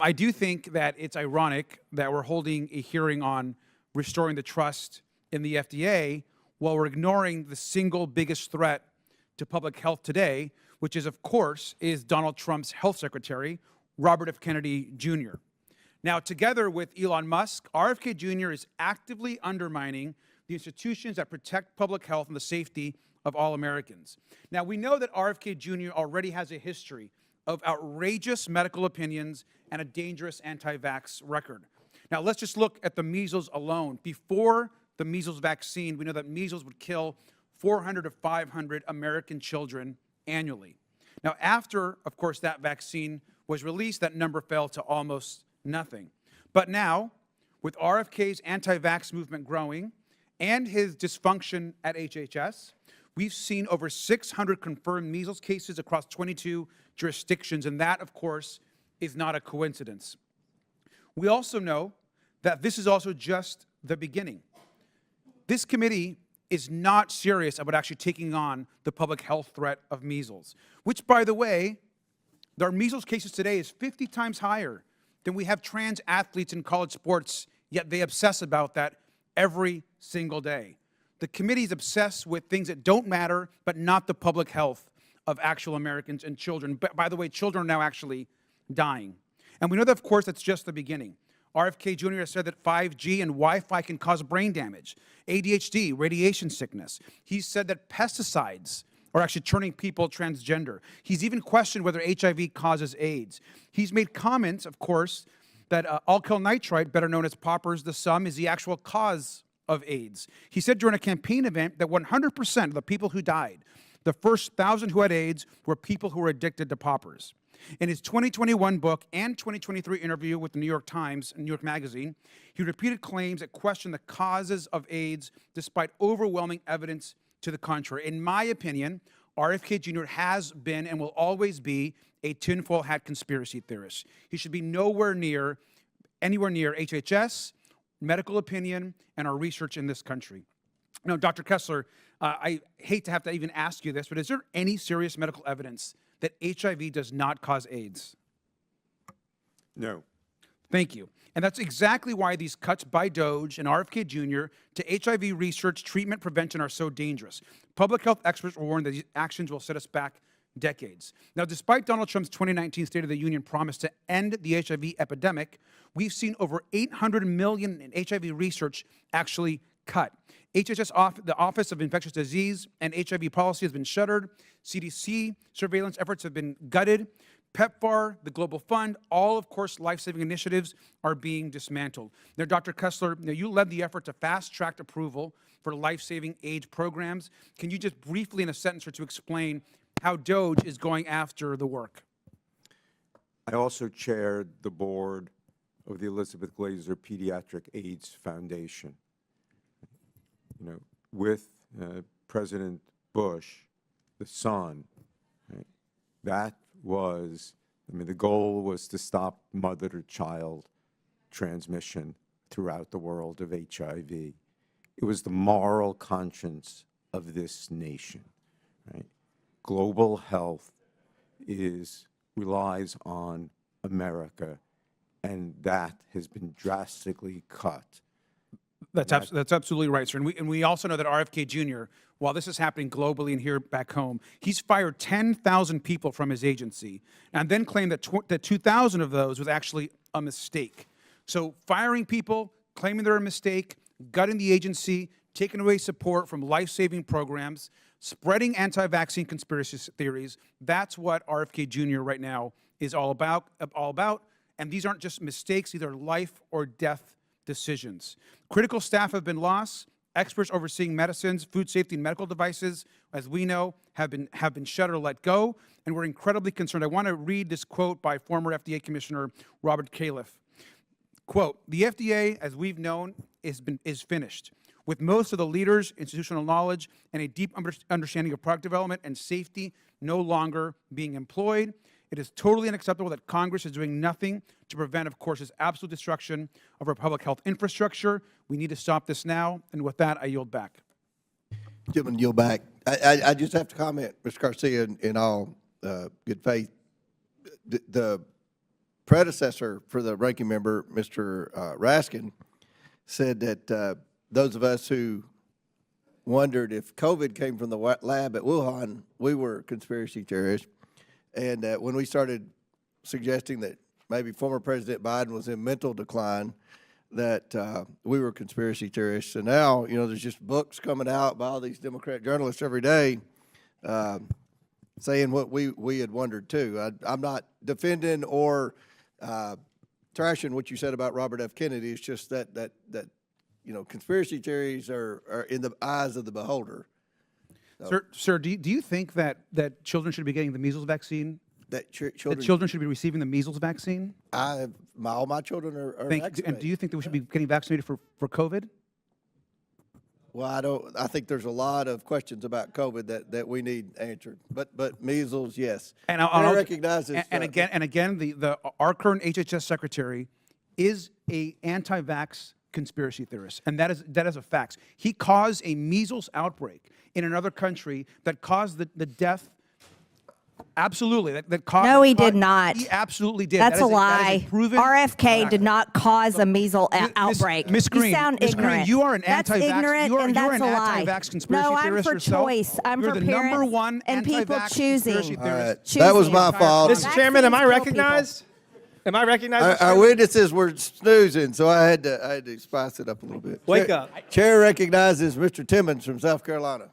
I do think that it's ironic that we're holding a hearing on restoring the trust in the FDA while we're ignoring the single biggest threat to public health today, which is, of course, is Donald Trump's health secretary, Robert F. Kennedy Jr. Now, together with Elon Musk, RFK Jr. is actively undermining the institutions that protect public health and the safety of all Americans. Now, we know that RFK Jr. already has a history of outrageous medical opinions and a dangerous anti-vax record. Now, let's just look at the measles alone. Before the measles vaccine, we know that measles would kill 400 to 500 American children annually. Now, after, of course, that vaccine was released, that number fell to almost nothing. But now, with RFK's anti-vax movement growing and his dysfunction at HHS, we've seen over 600 confirmed measles cases across 22 jurisdictions, and that, of course, is not a coincidence. We also know that this is also just the beginning. This committee is not serious about actually taking on the public health threat of measles, which, by the way, their measles cases today is 50 times higher than we have trans athletes in college sports, yet they obsess about that every single day. The committee is obsessed with things that don't matter, but not the public health of actual Americans and children. But by the way, children are now actually dying. And we know that, of course, that's just the beginning. RFK Jr. has said that 5G and Wi-Fi can cause brain damage, ADHD, radiation sickness. He's said that pesticides are actually turning people transgender. He's even questioned whether HIV causes AIDS. He's made comments, of course, that alkyl nitrite, better known as poppers the sum, is the actual cause of AIDS. He said during a campaign event that 100% of the people who died, the first 1,000 who had AIDS, were people who were addicted to poppers. In his 2021 book and 2023 interview with the New York Times and New York Magazine, he repeated claims that question the causes of AIDS despite overwhelming evidence to the contrary. In my opinion, RFK Jr. has been and will always be a tinfoil hat conspiracy theorist. He should be anywhere near HHS, medical opinion, and our research in this country. Now, Dr. Kessler, I hate to have to even ask you this, but is there any serious medical evidence that HIV does not cause AIDS? No. Thank you. And that's exactly why these cuts by DOJ and RFK Jr. to HIV research, treatment, prevention are so dangerous. Public health experts warn that these actions will set us back decades. Now, despite Donald Trump's 2019 State of the Union promise to end the HIV epidemic, we've seen over $800 million in HIV research actually cut. HHS, the Office of Infectious Disease and HIV Policy has been shuttered. CDC surveillance efforts have been gutted. PEPFAR, the Global Fund, all, of course, life-saving initiatives are being dismantled. Now, Dr. Kessler, you led the effort to fast-track approval for life-saving AIDS programs. Can you just briefly, in a sentence or two, explain how DOJ is going after the work? I also chaired the board of the Elizabeth Glaser Pediatric AIDS Foundation. With President Bush, the son, right, that was, the goal was to stop mother-to-child transmission throughout the world of HIV. It was the moral conscience of this nation, right? Global health relies on America, and that has been drastically cut. That's absolutely right, sir. And we also know that RFK Jr., while this is happening globally and here back home, he's fired 10,000 people from his agency and then claimed that 2,000 of those was actually a mistake. So firing people, claiming they're a mistake, gutting the agency, taking away support from life-saving programs, spreading anti-vaccine conspiracy theories, that's what RFK Jr. right now is all about. And these aren't just mistakes, these are life or death decisions. Critical staff have been lost. Experts overseeing medicines, food safety, and medical devices, as we know, have been shut or let go, and we're incredibly concerned. I want to read this quote by former FDA Commissioner Robert Califf. Quote, "The FDA, as we've known, is finished. With most of the leaders, institutional knowledge, and a deep understanding of product development and safety no longer being employed, it is totally unacceptable that Congress is doing nothing to prevent, of course, this absolute destruction of our public health infrastructure. We need to stop this now." And with that, I yield back. Gentlemen, yield back. I just have to comment, Mr. Garcia, in all good faith. The predecessor for the ranking member, Mr. Raskin, said that those of us who wondered if COVID came from the lab at Wuhan, we were conspiracy theorists. And when we started suggesting that maybe former President Biden was in mental decline, that we were conspiracy theorists. And now, there's just books coming out by all these Democrat journalists every day saying what we had wondered too. I'm not defending or trashing what you said about Robert F. Kennedy. It's just that conspiracy theories are in the eyes of the beholder. Sir, do you think that children should be getting the measles vaccine? That That children, children should be receiving the measles vaccine? all my children are vaccinated. And do you think that we should be getting vaccinated for COVID? Well, I think there's a lot of questions about COVID that we need answered. But measles, yes. And I recognize this. And again, our current HHS secretary is a anti-vax conspiracy theorist, and that is a fact. He caused a measles outbreak in another country that caused the death. Absolutely, that caused. No, he did not. He absolutely did. That's That a is that is lie. proven RFK fact. did not cause a measles outbreak. Miss Green, you sound Miss Green, ignorant. you are an That's anti-vax. ignorant, You are and an that's a lie. anti-vax conspiracy no, I'm theorist for yourself. choice. I'm You're for the parents number one and people anti-vax choosing. conspiracy theorist. That was my Choosing. fault. Mr. Chairman, am I Vaccines kill people. recognized? Am I recognized? Our witnesses were snoozing, so I had to spice it up a little bit. Wake up. Chair recognizes Mr. Timmons from South Carolina.